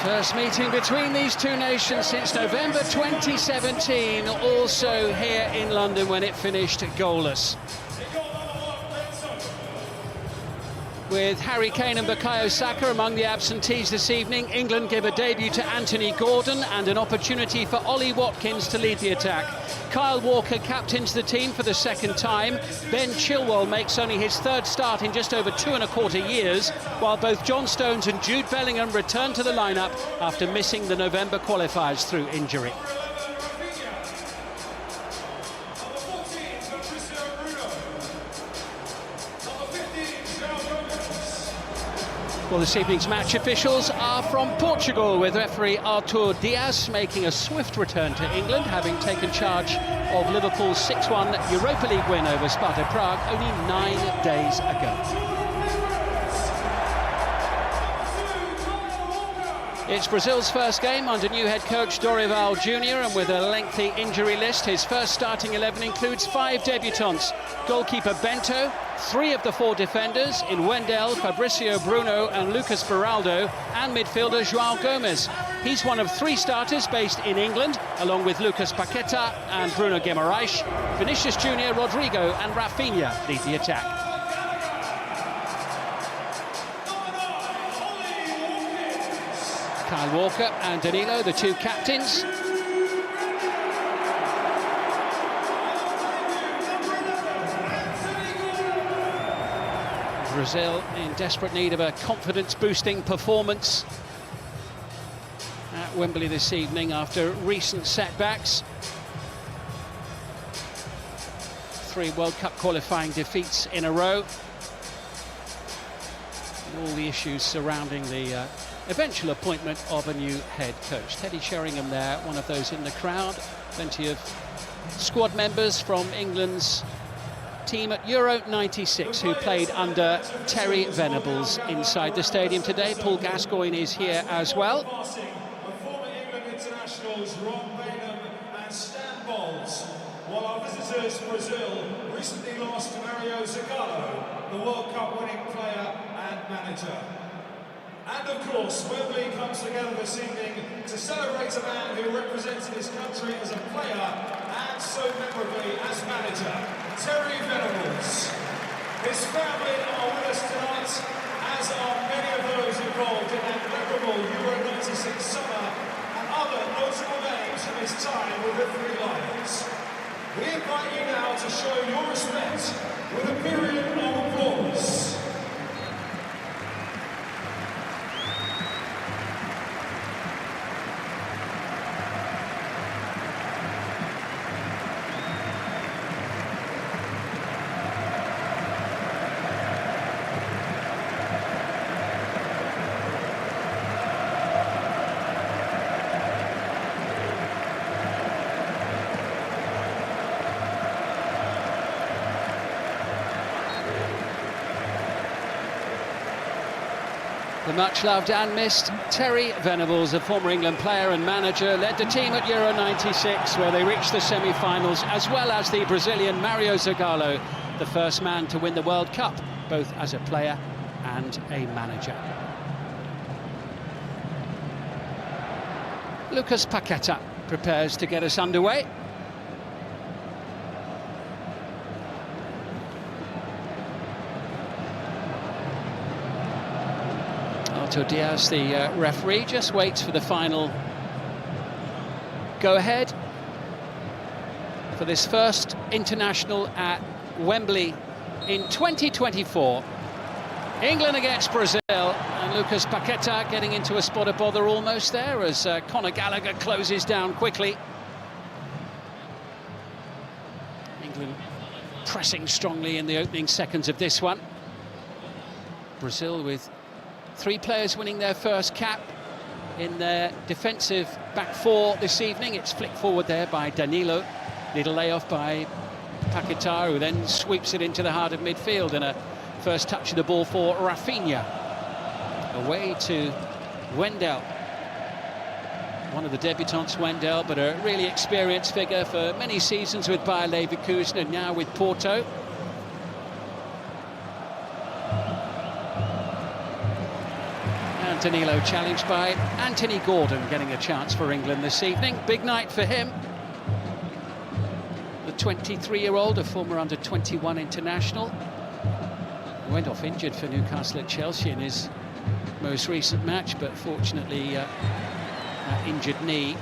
First meeting between these two nations since November 2017, also here in London when it finished goalless. With Harry Kane and Bukayo Saka among the absentees this evening, England give a debut to Anthony Gordon and an opportunity for Ollie Watkins to lead the attack. Kyle Walker captains the team for the second time. Ben Chilwell makes only his third start in just over 2¼ years, while both John Stones and Jude Bellingham return to the lineup after missing the November qualifiers through injury. Well, this evening's match officials are from Portugal, with referee Artur Dias making a swift return to England, having taken charge of Liverpool's 6-1 Europa League win over Sparta Prague only 9 days ago. It's Brazil's first game under new head coach Dorival Jr., and with a lengthy injury list, his first starting 11 includes 5 debutants. Goalkeeper Bento, 3 of the 4 defenders in Wendell, Fabricio Bruno and Lucas Beraldo, and midfielder João Gomes. He's one of 3 starters based in England, along with Lucas Paqueta and Bruno Guimaraes. Vinicius Jr., Rodrigo and Rafinha lead the attack. Kyle Walker and Danilo, the 2 captains. Brazil in desperate need of a confidence-boosting performance at Wembley this evening after recent setbacks. 3 World Cup qualifying defeats in a row. And all the issues surrounding the eventual appointment of a new head coach. Teddy Sheringham there, one of those in the crowd. Plenty of squad members from England's team at Euro 96 who played under Terry Venables inside the stadium today. Paul Gascoigne is here as well. Former England internationals Ron Bainham and Stan Bowles, while our visitors Brazil recently lost to Mario Zagallo, the World Cup winning player and manager. And of course, Wembley comes together this evening to celebrate a man who represented his country as a player and so memorably as manager, Terry Venables. His family are with us tonight, as are many of those involved in that memorable Euro 96 summer and other notable names from his time with the Three Lions. We invite you now to show your respect with a period of applause. The much-loved and missed Terry Venables, a former England player and manager, led the team at Euro 96, where they reached the semi-finals, as well as the Brazilian Mario Zagallo, the first man to win the World Cup, both as a player and a manager. Lucas Paqueta prepares to get us underway. Artur Dias, the referee, just waits for the final go-ahead for this first international at Wembley in 2024. England against Brazil, and Lucas Paqueta getting into a spot of bother almost there as Conor Gallagher closes down quickly. England pressing strongly in the opening seconds of this one. Brazil with 3 players winning their first cap in their defensive back 4 this evening. It's flicked forward there by Danilo. Little layoff by Paqueta, who then sweeps it into the heart of midfield, and a first touch of the ball for Rafinha. Away to Wendell. One of the debutants, Wendell, but a really experienced figure for many seasons with Bayer Leverkusen and now with Porto. And Danilo challenged by Anthony Gordon, getting a chance for England this evening. Big night for him. The 23-year-old, a former under-21 international. He went off injured for Newcastle at Chelsea in his most recent match, but fortunately that injured knee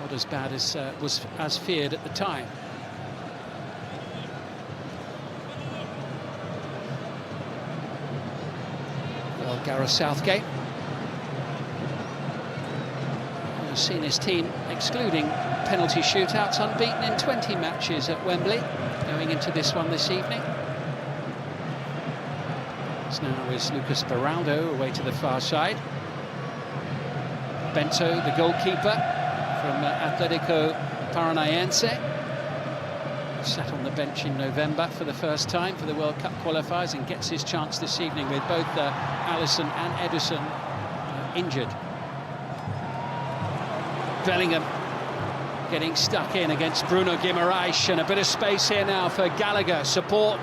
not as bad as was as feared at the time. Well, Gareth Southgate has seen his team, excluding penalty shootouts, unbeaten in 20 matches at Wembley, going into this one this evening. This now is Lucas Beraldo away to the far side. Bento, the goalkeeper from Atletico Paranaense, sat on the bench in November for the first time for the World Cup qualifiers and gets his chance this evening with both Alisson and Ederson injured. Bellingham getting stuck in against Bruno Guimaraes, and a bit of space here now for Gallagher. Support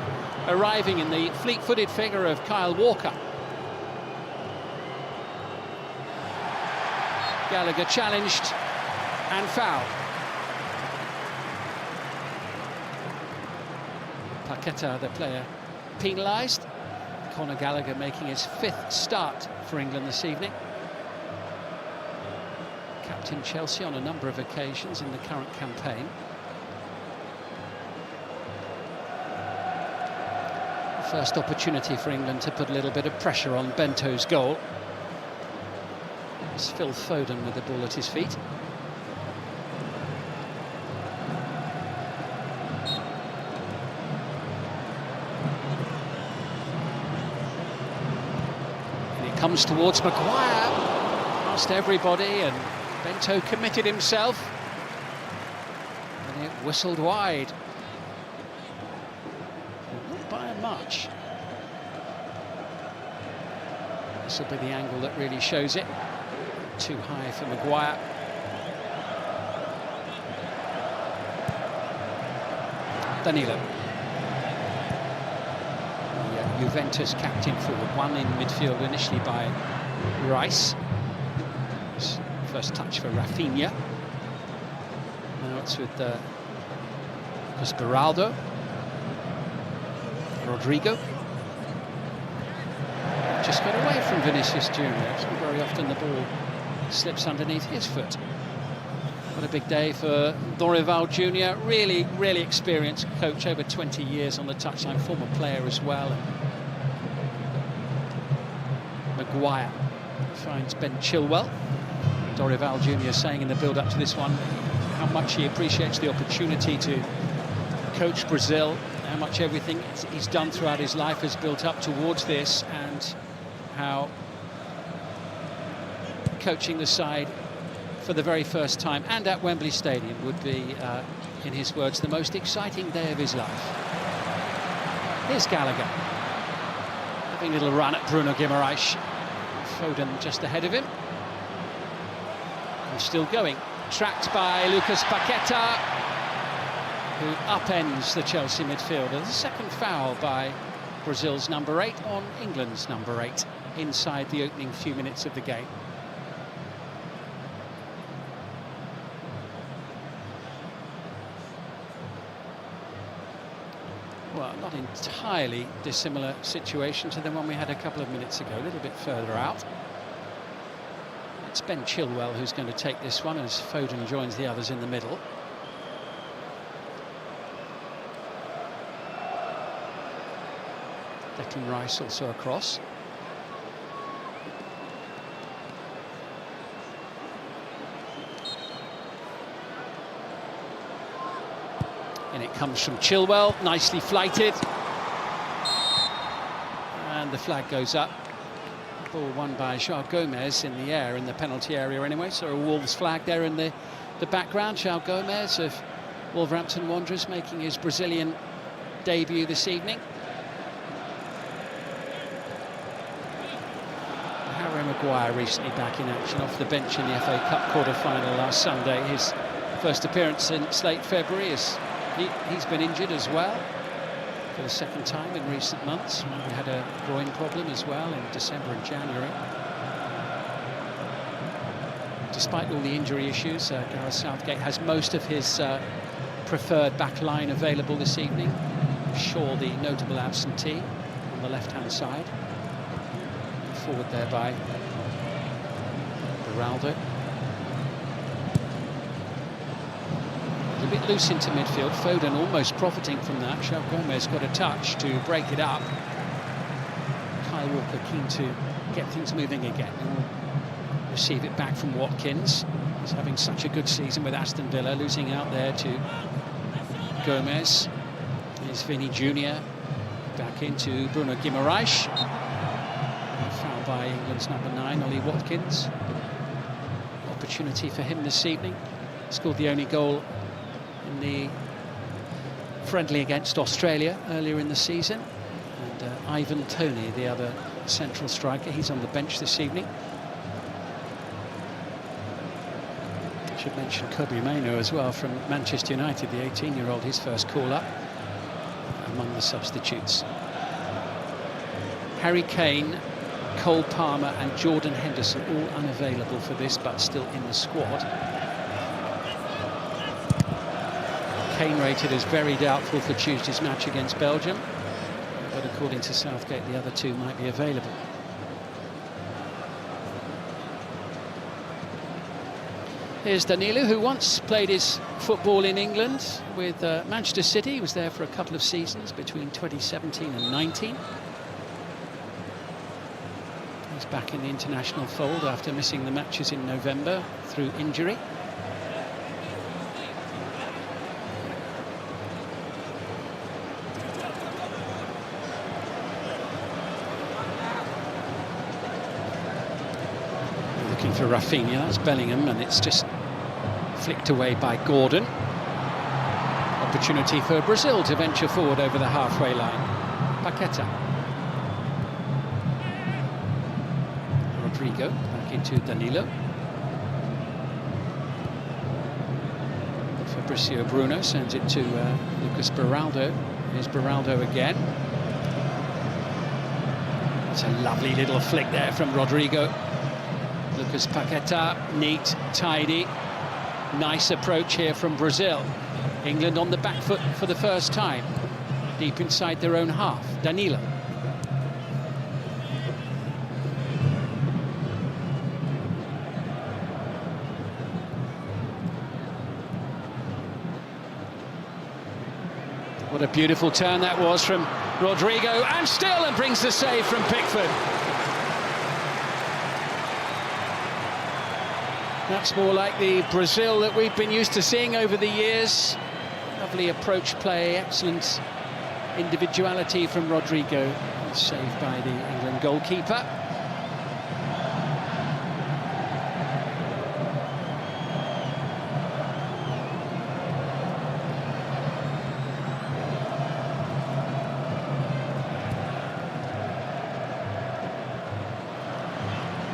arriving in the fleet-footed figure of Kyle Walker. Gallagher challenged and fouled. Paqueta, the player, penalised. Conor Gallagher making his 5th start for England this evening. Captain Chelsea on a number of occasions in the current campaign. First opportunity for England to put a little bit of pressure on Bento's goal. It's Phil Foden with the ball at his feet. And he comes towards Maguire, past everybody, and Bento committed himself. And it whistled wide. Not by much. This will be the angle that really shows it. Too high for Maguire. Danilo. The Juventus captain forward, one in midfield initially by Rice. First touch for Rafinha. Now it's with Lucas Beraldo. Rodrigo. Just got away from Vinicius Junior. It's not very often the ball slips underneath his foot. What a big day for Dorival Jr. Really, really experienced coach, over 20 years on the touchline, former player as well. Maguire finds Ben Chilwell. Dorival Jr. saying in the build-up to this one how much he appreciates the opportunity to coach Brazil, how much everything he's done throughout his life has built up towards this, and how coaching the side for the very first time and at Wembley Stadium would be, in his words, the most exciting day of his life. Here's Gallagher having a little run at Bruno Guimaraes. Foden just ahead of him. And still going. Tracked by Lucas Paqueta, who upends the Chelsea midfielder. The second foul by Brazil's number 8 on England's number 8 inside the opening few minutes of the game. Well, not entirely dissimilar situation to the one we had a couple of minutes ago, a little bit further out. It's Ben Chilwell who's going to take this one as Foden joins the others in the middle. Declan Rice also across. And it comes from Chilwell, nicely flighted. And the flag goes up. Ball won by João Gomez in the air, in the penalty area anyway. So a Wolves flag there in the background. João Gomez of Wolverhampton Wanderers making his Brazilian debut this evening. Harry Maguire recently back in action off the bench in the FA Cup quarter-final last Sunday. His first appearance since late February. He's been injured as well. for the second time in recent months. We had a groin problem as well in December and January. Despite all the injury issues, Gareth Southgate has most of his preferred back line available this evening. Shaw, the notable absentee, on the left-hand side. Forward there by Beraldo. A bit loose into midfield. Foden almost profiting from that. João Gomez got a touch to break it up. Kyle Walker keen to get things moving again. And will receive it back from Watkins. He's having such a good season with Aston Villa, losing out there to Gomez. Here's Vinny Jr. back into Bruno Guimaraes. Foul by England's number 9, Ollie Watkins. Opportunity for him this evening. Scored the only goal in the friendly against Australia earlier in the season. And Ivan Toney, the other central striker, he's on the bench this evening. I should mention Kobe Mainoo as well from Manchester United, the 18-year-old, his first call-up among the substitutes. Harry Kane, Cole Palmer and Jordan Henderson all unavailable for this, but still in the squad. Kane rated as very doubtful for Tuesday's match against Belgium, but according to Southgate, the other two might be available. Here's Danilo, who once played his football in England with Manchester City. He was there for a couple of seasons between 2017 and 19. He's back in the international fold after missing the matches in November through injury. Looking for Rafinha, that's Bellingham, and it's just flicked away by Gordon. Opportunity for Brazil to venture forward over the halfway line. Paqueta. Rodrigo back into Danilo. Fabricio Bruno sends it to Lucas Beraldo. Here's Beraldo again. It's a lovely little flick there from Rodrigo. Lucas Paqueta, neat, tidy. Nice approach here from Brazil. England on the back foot for the first time. Deep inside their own half. Danilo. What a beautiful turn that was from Rodrigo, and still and brings the save from Pickford. That's more like the Brazil that we've been used to seeing over the years. Lovely approach play, excellent individuality from Rodrigo. Saved by the England goalkeeper.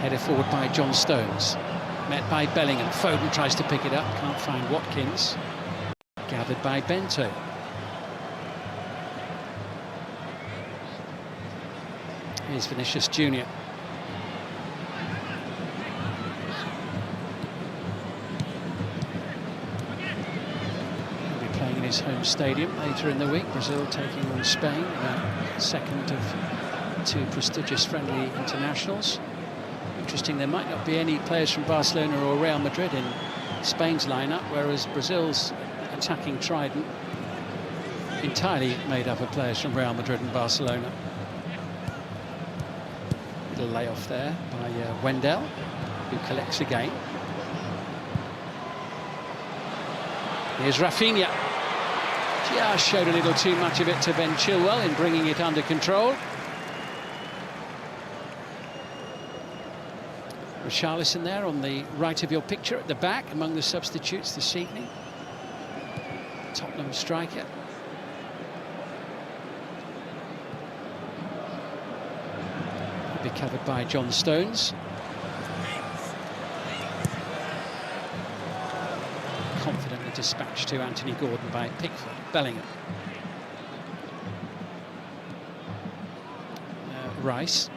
Headed forward by John Stones. Met by Bellingham. Foden tries to pick it up, can't find Watkins. Gathered by Bento. Here's Vinicius Jr. He'll be playing in his home stadium later in the week. Brazil taking on Spain in a second of two prestigious friendly internationals. Interesting, there might not be any players from Barcelona or Real Madrid in Spain's lineup, whereas Brazil's attacking trident entirely made up of players from Real Madrid and Barcelona. Little layoff there by Wendell, who collects again. Here's Rafinha. Just showed a little too much of it to Ben Chilwell in bringing it under control. Richarlison there on the right of your picture at the back among the substitutes this evening. Tottenham striker. Will be covered by John Stones. Confidently dispatched to Anthony Gordon by Pickford. Bellingham. Rice.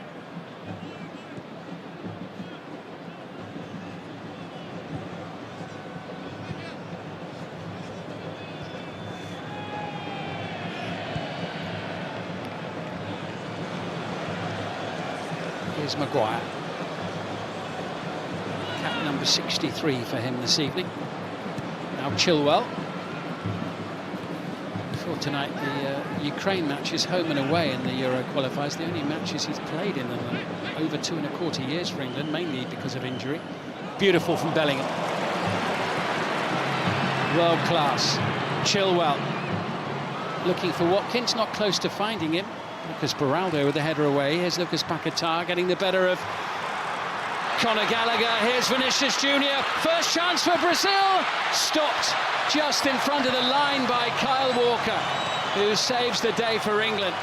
Here's Maguire. Cap number 63 for him this evening. Now Chilwell. For tonight, the Ukraine matches home and away in the Euro qualifiers. The only matches he's played in them over 2¼ years for England, mainly because of injury. Beautiful from Bellingham. World class. Chilwell looking for Watkins, not close to finding him. Lucas Beraldo with the header away. Here's Lucas Paquetá getting the better of Conor Gallagher. Here's Vinicius Jr. First chance for Brazil. Stopped just in front of the line by Kyle Walker, who saves the day for England.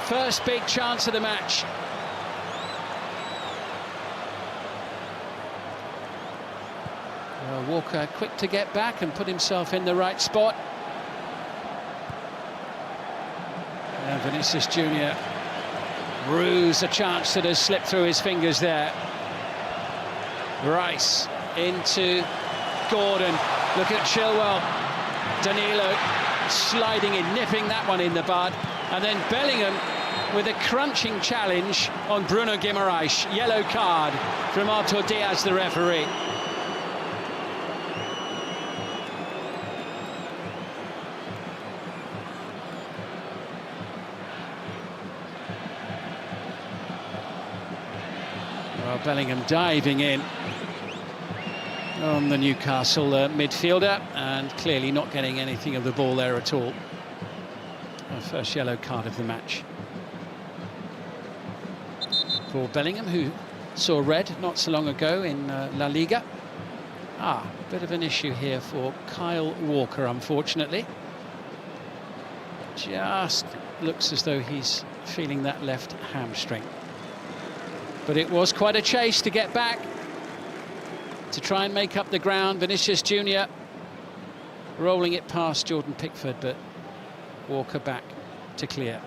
First big chance of the match. Well, Walker quick to get back and put himself in the right spot. And Vinicius Jr. rues a chance that has slipped through his fingers there. Rice into Gordon. Look at Chilwell. Danilo sliding in, nipping that one in the bud. And then Bellingham with a crunching challenge on Bruno Guimaraes. Yellow card from Artur Diaz, the referee. Well, Bellingham diving in on the Newcastle midfielder and clearly not getting anything of the ball there at all. First yellow card of the match for Bellingham, who saw red not so long ago in La Liga. Bit of an issue here for Kyle Walker, unfortunately. Just looks as though he's feeling that left hamstring. But it was quite a chase to get back, to try and make up the ground. Vinicius Jr. rolling it past Jordan Pickford, but Walker back to clear.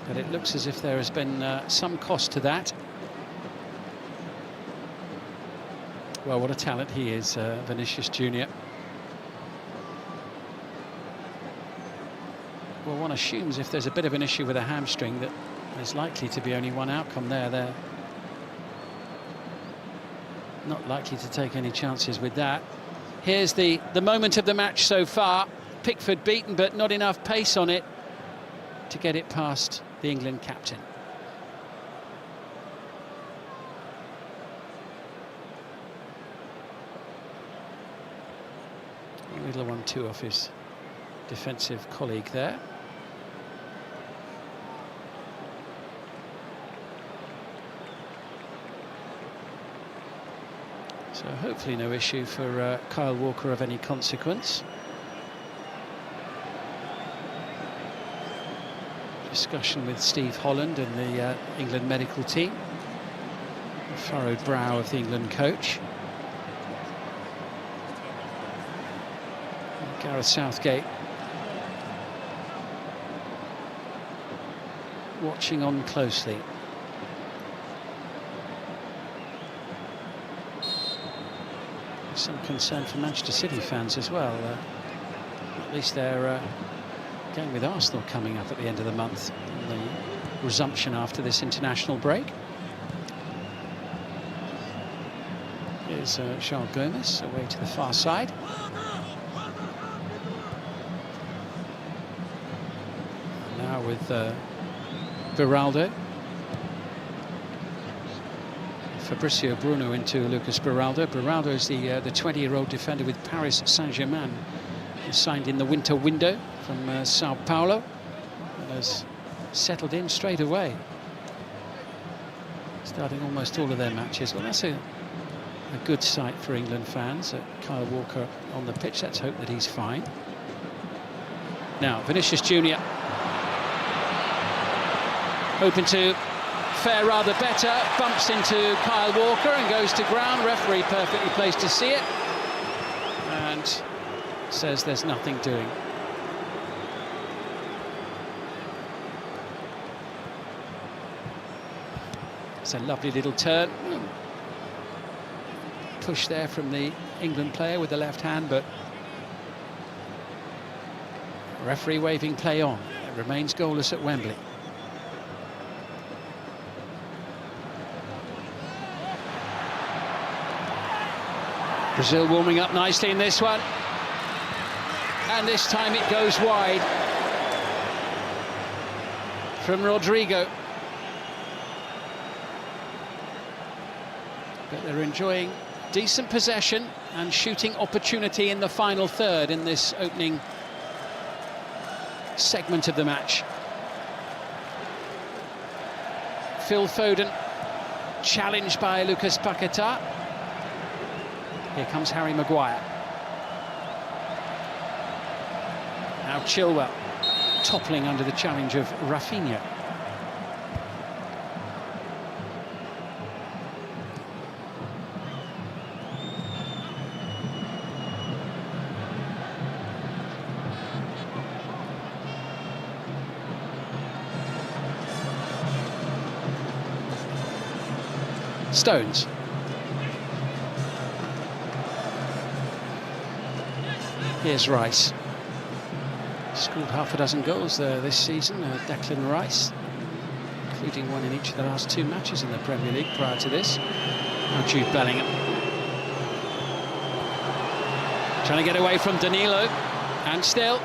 But it looks as if there has been some cost to that. Well, what a talent he is, Vinicius Jr. Well, one assumes if there's a bit of an issue with a hamstring that there's likely to be only one outcome there. They're not likely to take any chances with that. Here's the moment of the match so far. Pickford beaten, but not enough pace on it to get it past the England captain. A little 1-2 off his defensive colleague there. So hopefully no issue for Kyle Walker of any consequence. Discussion with Steve Holland and the England medical team. The furrowed brow of the England coach. And Gareth Southgate watching on closely. Some concern for Manchester City fans as well. At least they're going with Arsenal coming up at the end of the month, and the resumption after this international break. Here's Charles Gomez away to the far side. Now with Beraldo. Fabricio Bruno into Lucas Beraldo. Beraldo is the 20-year-old defender with Paris Saint-Germain. He signed in the winter window from Sao Paulo and has settled in straight away, starting almost all of their matches. Well, that's a good sight for England fans. Kyle Walker on the pitch. Let's hope that he's fine. Now, Vinicius Jr. hoping to fare rather better, bumps into Kyle Walker and goes to ground. Referee perfectly placed to see it and says there's nothing doing. It's a lovely little turn. Push there from the England player with the left hand, but referee waving play on. It remains goalless at Wembley. Brazil warming up nicely in this one. And this time it goes wide from Rodrigo. But they're enjoying decent possession and shooting opportunity in the final third in this opening segment of the match. Phil Foden challenged by Lucas Paquetá. Here comes Harry Maguire. Now Chilwell toppling under the challenge of Rafinha. Stones. Here's Rice. Scored half a dozen goals this season, Declan Rice, including one in each of the last 2 matches in the Premier League prior to this. Now Jude Bellingham. Trying to get away from Danilo, and still,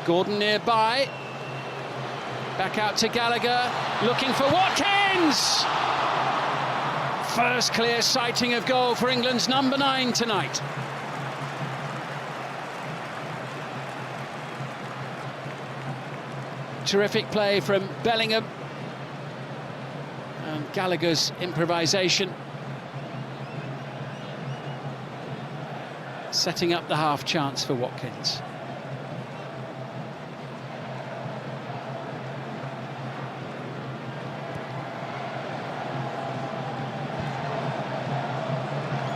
Gordon nearby. Back out to Gallagher, looking for Watkins! First clear sighting of goal for England's number 9 tonight. Terrific play from Bellingham, and Gallagher's improvisation setting up the half chance for Watkins.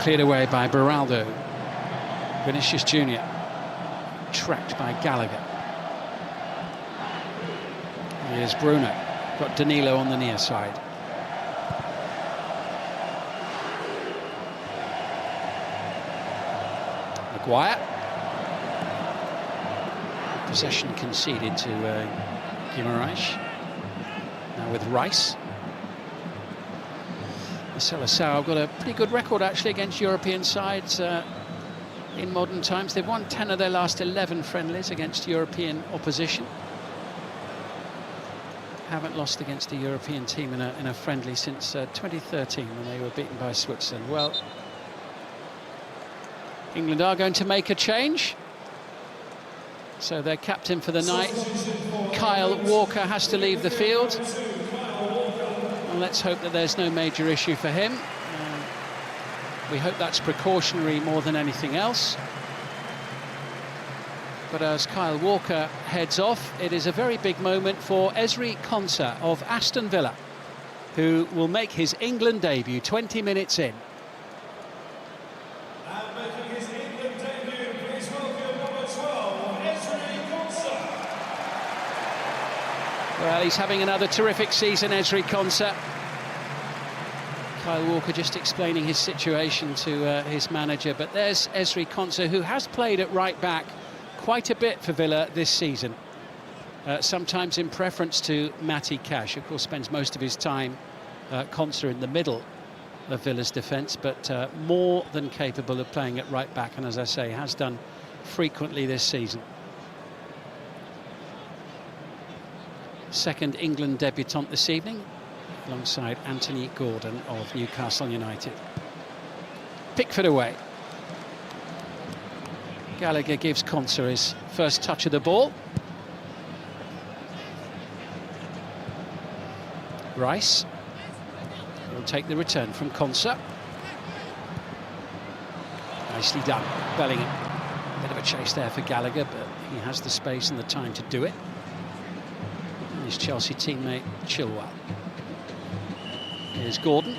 Cleared away by Beraldo. Vinicius Junior tracked by Gallagher. Here's Bruno, got Danilo on the near side. Maguire. Possession conceded to Guimaraes. Now with Rice. Seleção have got a pretty good record actually against European sides in modern times. They've won 10 of their last 11 friendlies against European opposition. Haven't lost against a European team in a friendly since 2013 when they were beaten by Switzerland. Well, England are going to make a change. So their captain for the night, Kyle Walker, has to leave the field. And let's hope that there's no major issue for him. We hope that's precautionary more than anything else. But as Kyle Walker heads off, it is a very big moment for Ezri Konsa of Aston Villa, who will make his England debut 20 minutes in. And making his England debut, please welcome number 12, Ezri Konsa. Well, he's having another terrific season, Ezri Konsa. Kyle Walker just explaining his situation to his manager, but there's Ezri Konsa, who has played at right back quite a bit for Villa this season, sometimes in preference to Matty Cash. Of course, spends most of his time, Konsa, in the middle of Villa's defence, but more than capable of playing at right back, and as I say, has done frequently this season. Second England debutant this evening, alongside Anthony Gordon of Newcastle United. Pickford away. Gallagher gives Konsa his first touch of the ball. Rice will take the return from Konsa. Nicely done, Bellingham. Bit of a chase there for Gallagher, but he has the space and the time to do it. And his Chelsea teammate Chilwell. Here's Gordon.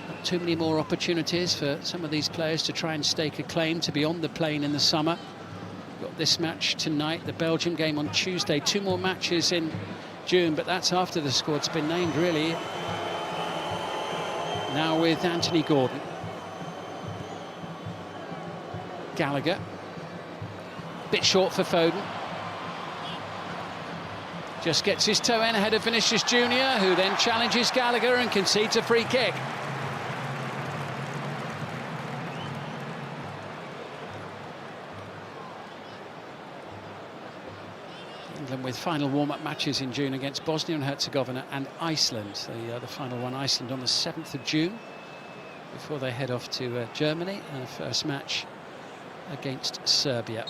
Not too many more opportunities for some of these players to try and stake a claim to be on the plane in the summer. Got this match tonight, the Belgium game on Tuesday. 2 more matches in June, but that's after the squad's been named, really. Now with Anthony Gordon. Gallagher. Bit short for Foden. Just gets his toe in ahead of Vinicius Junior, who then challenges Gallagher and concedes a free kick. England with final warm-up matches in June against Bosnia and Herzegovina and Iceland. The final one, Iceland, on the 7th of June, before they head off to Germany, and the first match against Serbia.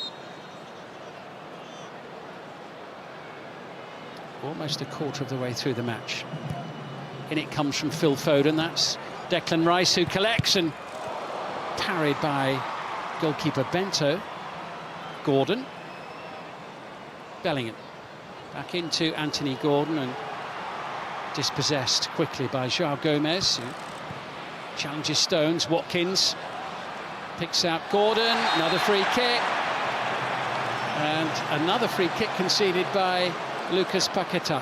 Almost a quarter of the way through the match. In it comes from Phil Foden. That's Declan Rice, who collects, and parried by goalkeeper Bento. Gordon. Bellingham. Back into Anthony Gordon, and dispossessed quickly by João Gomes, who challenges Stones. Watkins picks out Gordon. Another free kick. And another free kick conceded by Lucas Paquetá.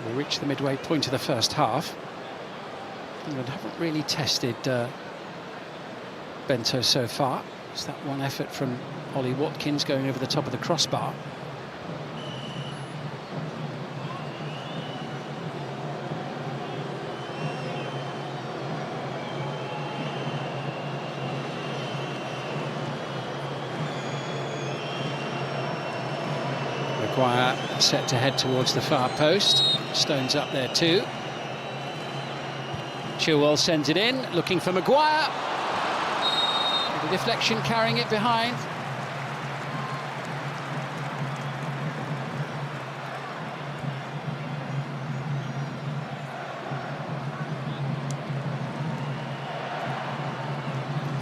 We reached the midway point of the first half. England haven't really tested Bento so far. It's that one effort from Ollie Watkins going over the top of the crossbar. Maguire set to head towards the far post. Stones up there too. Chilwell sends it in, looking for Maguire. The deflection carrying it behind.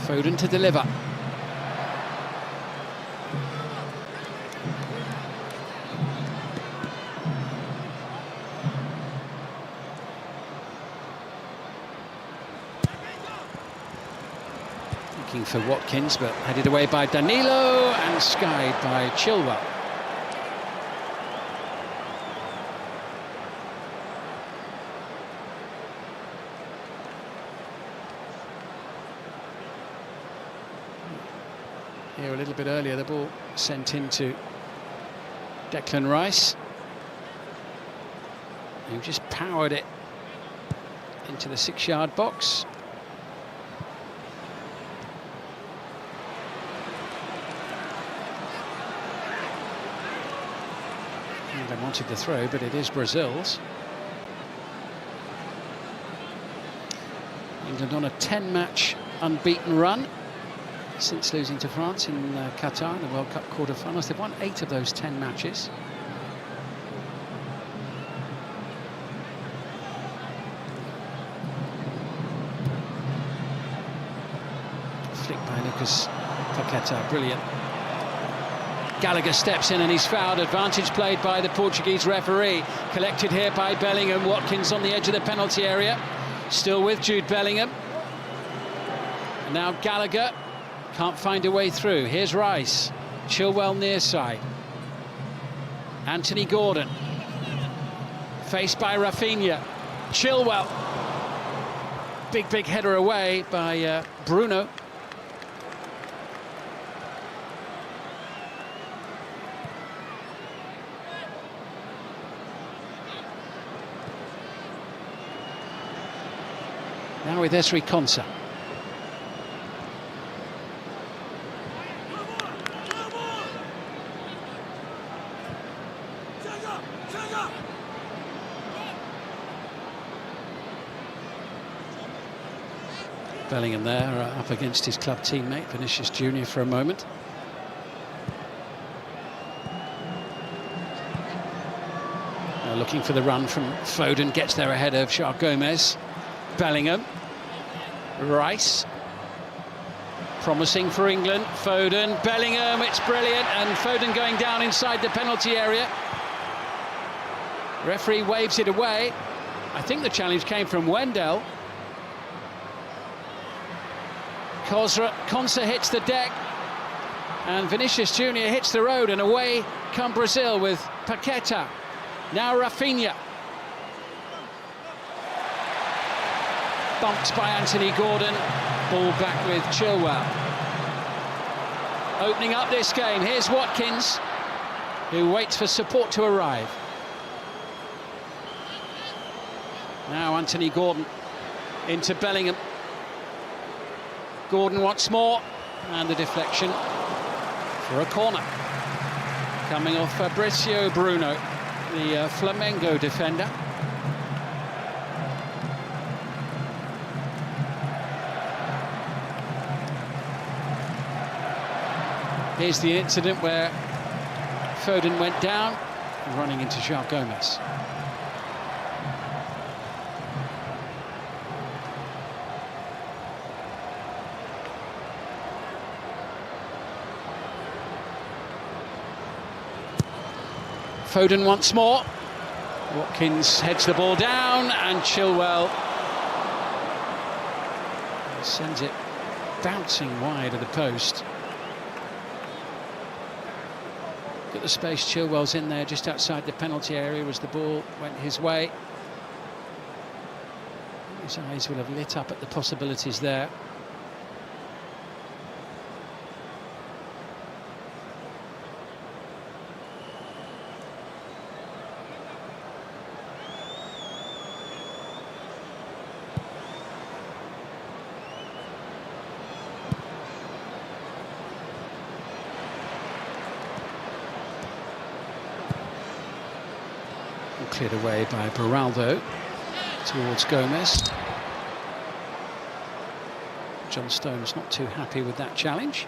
Foden to deliver. Looking for Watkins, but headed away by Danilo and skied by Chilwell. Here a little bit earlier, the ball sent into Declan Rice, who just powered it into the 6-yard box. They wanted the throw, but it is Brazil's. England on a 10-match unbeaten run since losing to France in Qatar in the World Cup quarter-finals. They've won 8 of those 10 matches. Flicked by Lucas Paquetá, brilliant. Gallagher steps in and he's fouled. Advantage played by the Portuguese referee. Collected here by Bellingham. Watkins on the edge of the penalty area. Still with Jude Bellingham. And now Gallagher can't find a way through. Here's Rice. Chilwell near side. Anthony Gordon. Faced by Rafinha. Chilwell. Big header away by Bruno. Now with Esri Konsa. Bellingham there up against his club teammate Vinicius Junior for a moment. Looking for the run from Foden, gets there ahead of João Gomez. Bellingham, Rice, promising for England. Foden, Bellingham, it's brilliant, and Foden going down inside the penalty area. Referee waves it away. I think the challenge came from Wendell. Konsa hits the deck, and Vinicius Junior hits the road, and away come Brazil with Paqueta. Now Rafinha. Bumped by Anthony Gordon. Ball back with Chilwell. Opening up this game, here's Watkins, who waits for support to arrive. Now Anthony Gordon into Bellingham. Gordon once more, and the deflection for a corner. Coming off Fabrizio Bruno, the Flamengo defender. Here's the incident where Foden went down, running into João Gomez. Foden once more. Watkins heads the ball down, and Chilwell sends it bouncing wide of the post. Look at the space Chilwell's in there, just outside the penalty area as the ball went his way. His eyes will have lit up at the possibilities there. Cleared away by Beraldo towards Gomez. John Stones not too happy with that challenge.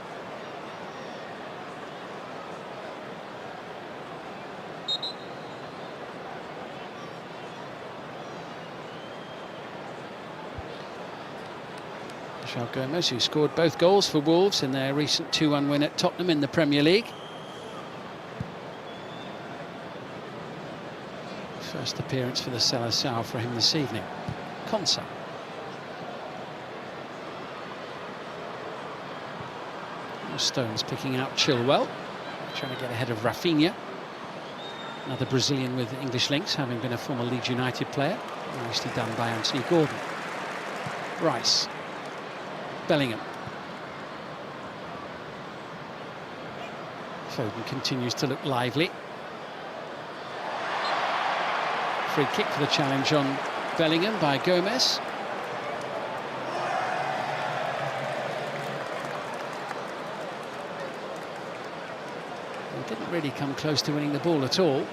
João Gomez, who scored both goals for Wolves in their recent 2-1 win at Tottenham in the Premier League. First appearance for the Seleção for him this evening. Konsa. Stones picking out Chilwell, trying to get ahead of Rafinha. Another Brazilian with English links, having been a former Leeds United player. Nicely done by Anthony Gordon. Rice. Bellingham. Foden continues to look lively. Free kick for the challenge on Bellingham by Gomez. He didn't really come close to winning the ball at all.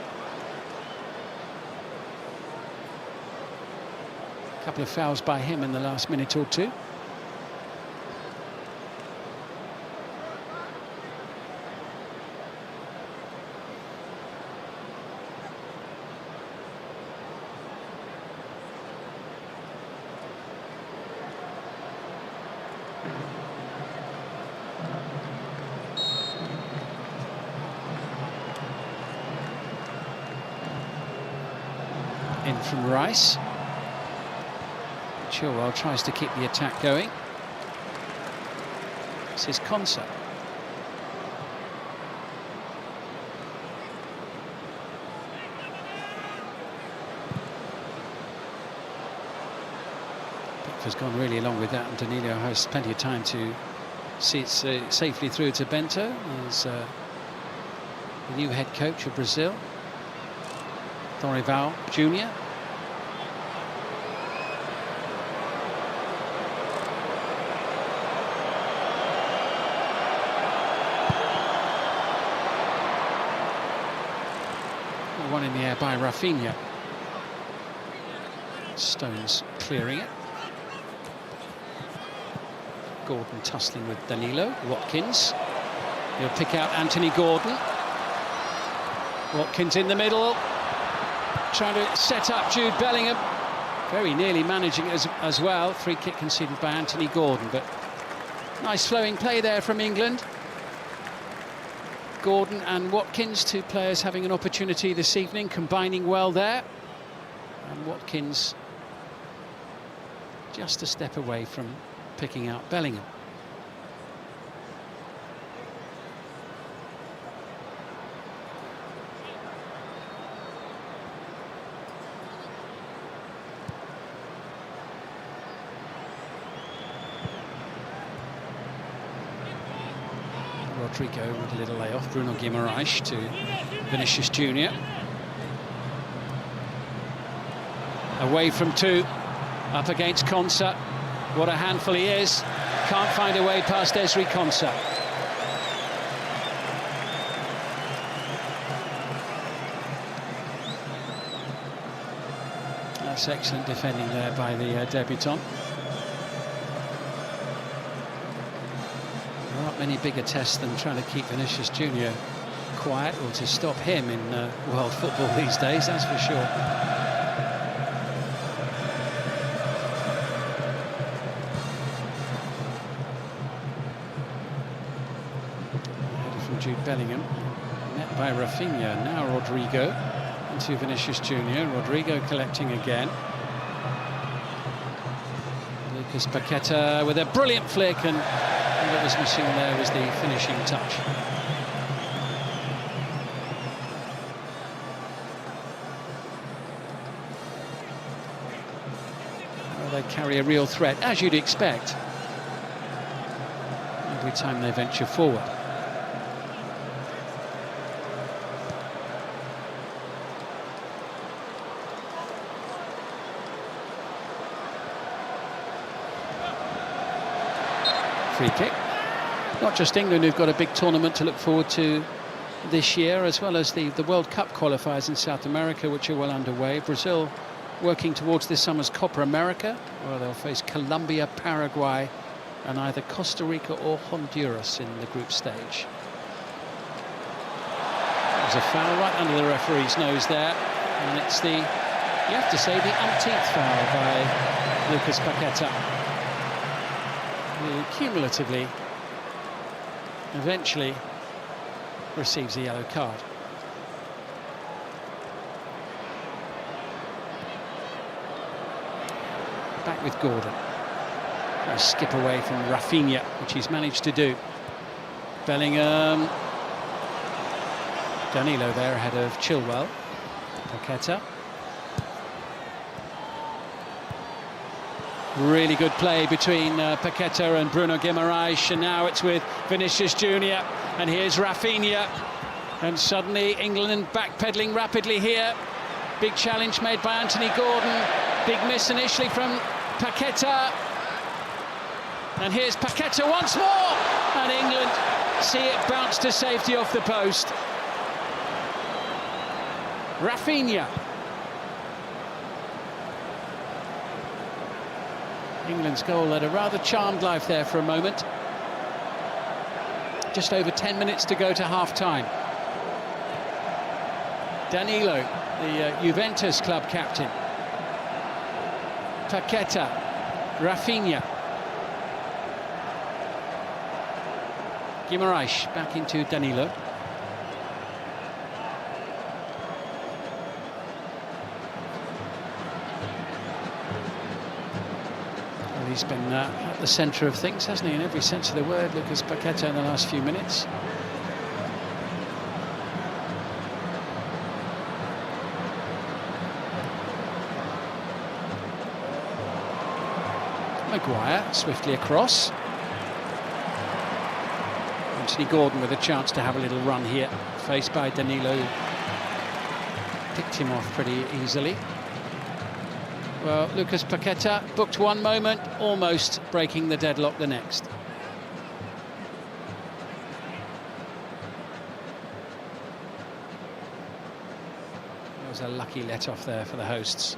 A couple of fouls by him in the last minute or two. In from Rice. Chilwell tries to keep the attack going. This is Konsa. Pickford's gone really along with that, and Danilo has plenty of time to see it safely through to Bento as the new head coach of Brazil. Dorival Jr. One in the air by Rafinha. Stones clearing it. Gordon tussling with Danilo. Watkins. He'll pick out Anthony Gordon. Watkins in the middle, trying to set up Jude Bellingham. Very nearly managing it as well. Free kick conceded by Anthony Gordon, but nice flowing play there from England. Gordon and Watkins, two players having an opportunity this evening, combining well there. And Watkins just a step away from picking out Bellingham. Rodrigo with a little layoff. Bruno Guimaraes to Vinicius Junior. Away from two, up against Konsa. What a handful he is. Can't find a way past Ezri Konsa. That's excellent defending there by the debutant. There aren't many bigger tests than trying to keep Vinicius Junior quiet, or to stop him in world football these days, that's for sure. Jude Bellingham, met by Rafinha, now Rodrigo into Vinicius Junior. Rodrigo collecting again. Lucas Paqueta with a brilliant flick, and what was missing there was the finishing touch. Well, they carry a real threat, as you'd expect, every time they venture forward. Free kick. Not just England who've got a big tournament to look forward to this year, as well as the World Cup qualifiers in South America, which are well underway. Brazil working towards this summer's Copa America, where they'll face Colombia, Paraguay and either Costa Rica or Honduras in the group stage. There's a foul right under the referee's nose there, and it's the, you have to say, the umpteenth foul by Lucas Paqueta. Who cumulatively eventually receives a yellow card. Back with Gordon. A skip away from Rafinha, which he's managed to do. Bellingham. Danilo there ahead of Chilwell. Paqueta. Really good play between Paqueta and Bruno Guimaraes, and now it's with Vinicius Junior, and here's Rafinha, and suddenly England backpedaling rapidly here. Big challenge made by Anthony Gordon, big miss initially from Paqueta, and here's Paqueta once more, and England see it bounce to safety off the post. Rafinha. England's goal led a rather charmed life there for a moment. Just over 10 minutes to go to half-time. Danilo, the Juventus club captain. Paqueta, Rafinha. Guimaraes back into Danilo. He's been at the centre of things, hasn't he, in every sense of the word, Lucas Paqueta, in the last few minutes. Maguire swiftly across. Anthony Gordon with a chance to have a little run here, faced by Danilo, picked him off pretty easily. Well, Lucas Paqueta booked one moment, almost breaking the deadlock the next. There was a lucky let-off there for the hosts.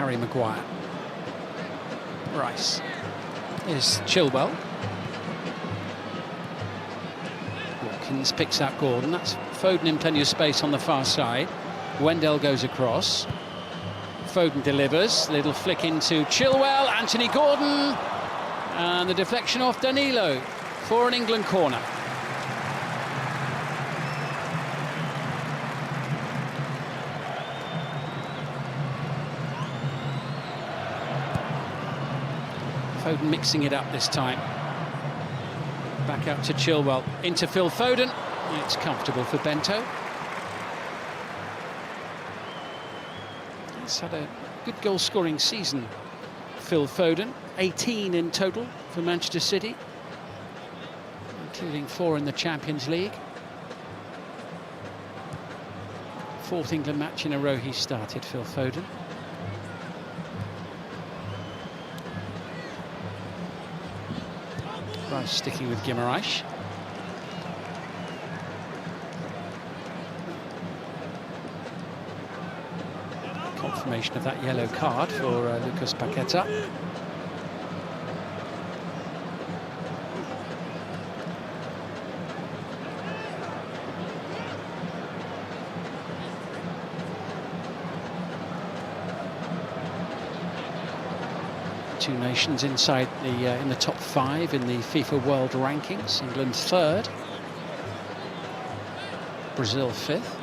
Harry Maguire. Rice. Here's Chilwell. Watkins picks out Gordon. That's Foden in plenty of space on the far side. Wendell goes across. Foden delivers. Little flick into Chilwell. Anthony Gordon. And the deflection off Danilo for an England corner. Foden mixing it up this time. Back out to Chilwell. Into Phil Foden. It's comfortable for Bento. He's had a good goal-scoring season, Phil Foden. 18 in total for Manchester City, including 4 in the Champions League. 4th England match in a row he started, Phil Foden. Rice sticking with Guimaraes. Confirmation of that yellow card for Lucas Paqueta. Two nations inside the in the top 5 in the FIFA World Rankings. England 3rd, Brazil 5th.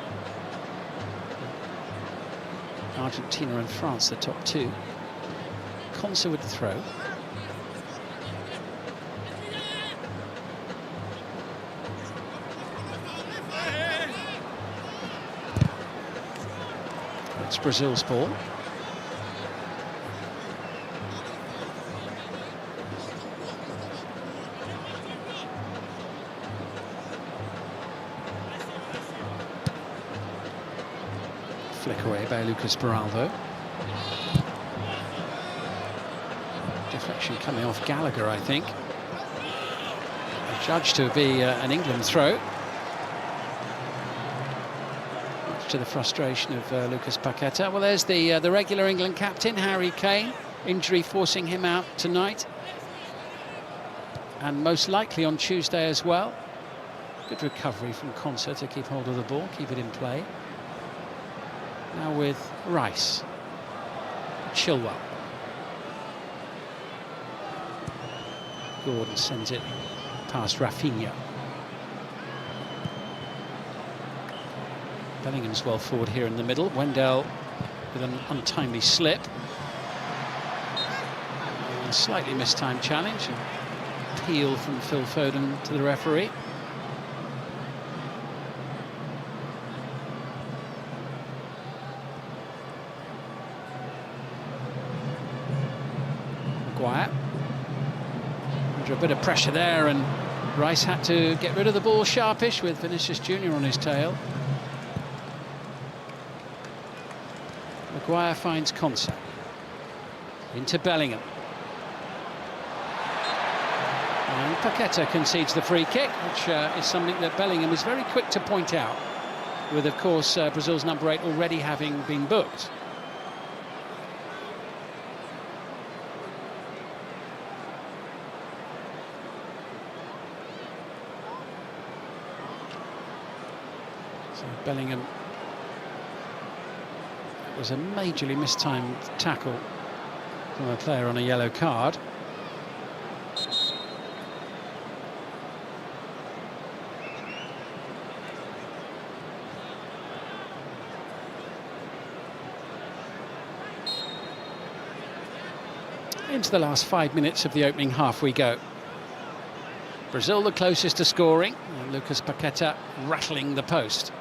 Argentina and France the top 2. Konsa with the throw. It's Brazil's ball. Flick away by Lucas Beraldo. Deflection coming off Gallagher, I think. Judged to be an England throw. Much to the frustration of Lucas Paqueta. Well, there's the regular England captain, Harry Kane. Injury forcing him out tonight. And most likely on Tuesday as well. Good recovery from Konsa to keep hold of the ball, keep it in play. Now with Rice. Chilwell. Gordon sends it past Rafinha. Bellingham's well forward here in the middle. Wendell with an untimely slip. A slightly mistimed challenge. Appeal from Phil Foden to the referee. Maguire. Under a bit of pressure there, and Rice had to get rid of the ball sharpish with Vinicius Junior on his tail. Maguire finds Konsa. Into Bellingham. And Paqueta concedes the free kick, which is something that Bellingham was very quick to point out, with, of course, Brazil's number 8 already having been booked. So Bellingham, it was a majorly mistimed tackle from a player on a yellow card. Into the last 5 minutes of the opening half we go. Brazil the closest to scoring, and Lucas Paqueta rattling the post.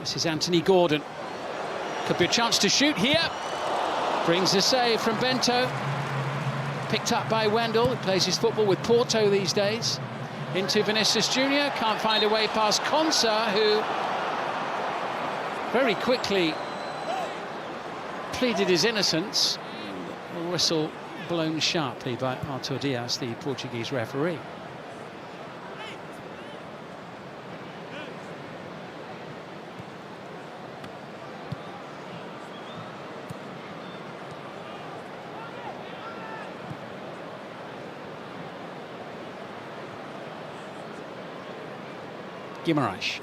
This is Anthony Gordon. Could be a chance to shoot here. Brings the save from Bento. Picked up by Wendell, who plays his football with Porto these days. Into Vinicius Junior. Can't find a way past Konsa, who very quickly pleaded his innocence. A whistle blown sharply by Artur Dias, the Portuguese referee. Guimaraes.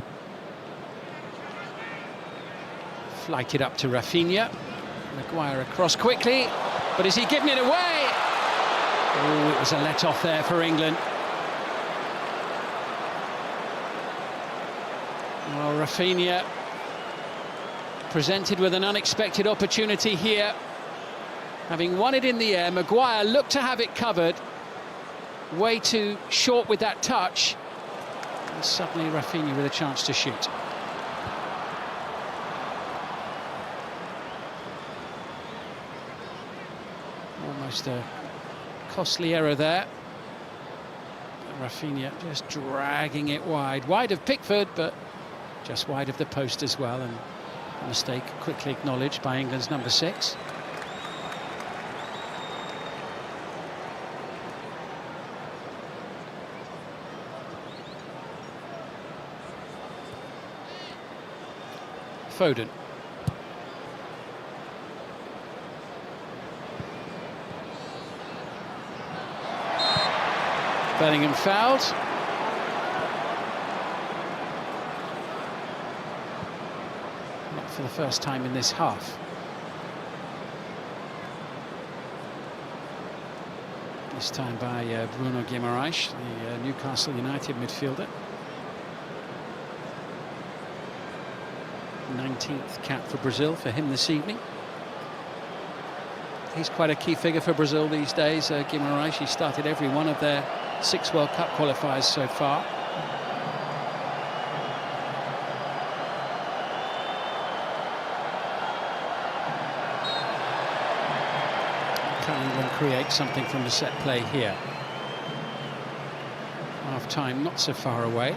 Flight it up to Rafinha. Maguire across quickly, but is he giving it away? Oh, it was a let-off there for England. Well, Rafinha presented with an unexpected opportunity here. Having won it in the air, Maguire looked to have it covered. Way too short with that touch. And suddenly Rafinha with a chance to shoot. Almost a costly error there. Rafinha just dragging it wide of Pickford, but just wide of the post as well, and a mistake quickly acknowledged by England's number 6. Foden. Bellingham fouled. Not for the first time in this half. This time by Bruno Guimaraes, the Newcastle United midfielder. 19th cap for Brazil for him this evening. He's quite a key figure for Brazil these days, Guimaraes. He started every one of their 6 World Cup qualifiers so far. Can England create something from the set play here? Half-time not so far away.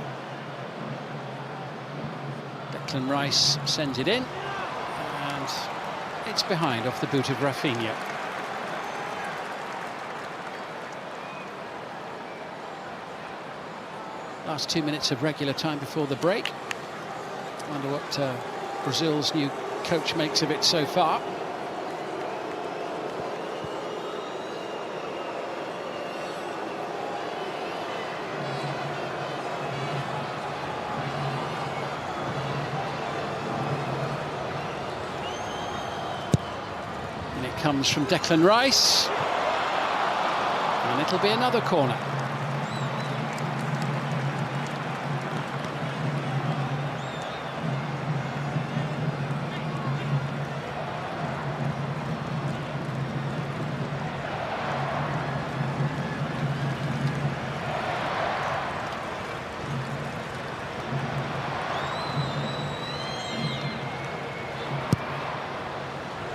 Declan Rice sends it in, and it's behind off the boot of Rafinha. Last 2 minutes of regular time before the break. Wonder what Brazil's new coach makes of it so far. And it comes from Declan Rice. And it'll be another corner.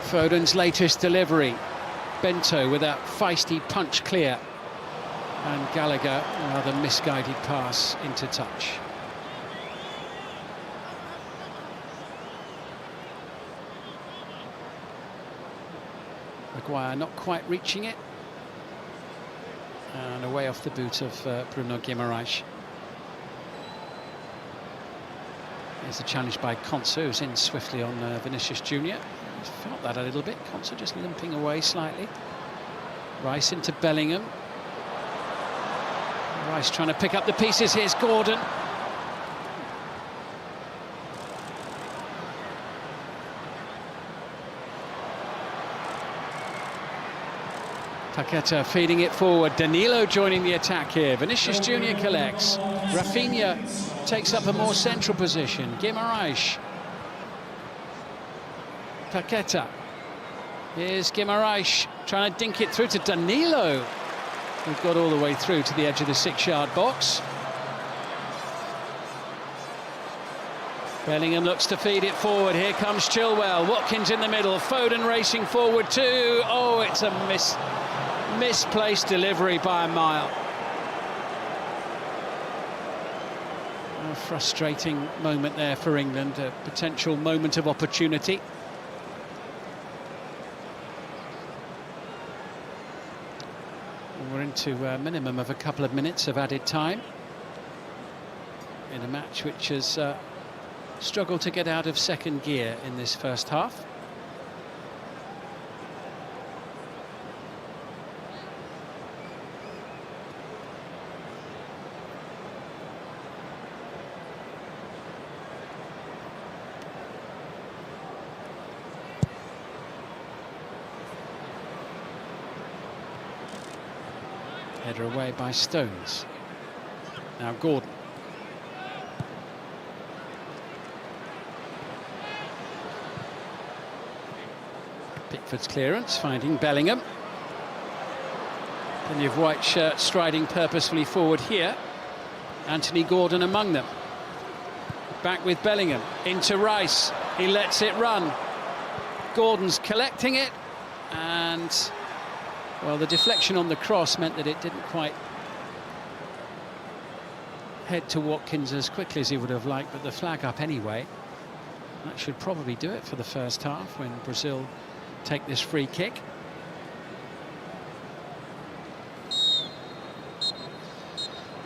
Foden's latest delivery. Bento with a feisty punch clear. And Gallagher, another misguided pass into touch. Maguire not quite reaching it. And away off the boot of Bruno Guimaraes. Here's the challenge by Konsa, who's in swiftly on Vinicius Junior. Felt that a little bit. Konsa just limping away slightly. Rice into Bellingham. Rice trying to pick up the pieces. Here's Gordon. Paqueta feeding it forward. Danilo joining the attack here. Vinicius Junior collects. Rafinha takes up a more central position. Guimaraes. Paqueta. Here's Guimaraes trying to dink it through to Danilo, who got all the way through to the edge of the 6-yard box. Bellingham looks to feed it forward. Here comes Chilwell. Watkins in the middle. Foden racing forward too. Oh, it's a misplaced delivery by a mile. A frustrating moment there for England. A potential moment of opportunity. We're into a minimum of a couple of minutes of added time in a match which has struggled to get out of second gear in this first half. Header away by Stones. Now Gordon. Pickford's clearance, finding Bellingham. Plenty of white shirts striding purposefully forward here. Anthony Gordon among them. Back with Bellingham, into Rice. He lets it run. Gordon's collecting it, and, well, the deflection on the cross meant that it didn't quite head to Watkins as quickly as he would have liked, but the flag up anyway. That should probably do it for the first half when Brazil take this free kick.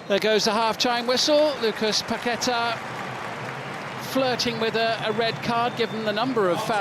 There goes the half-time whistle. Lucas Paqueta flirting with a red card, given the number of fouls.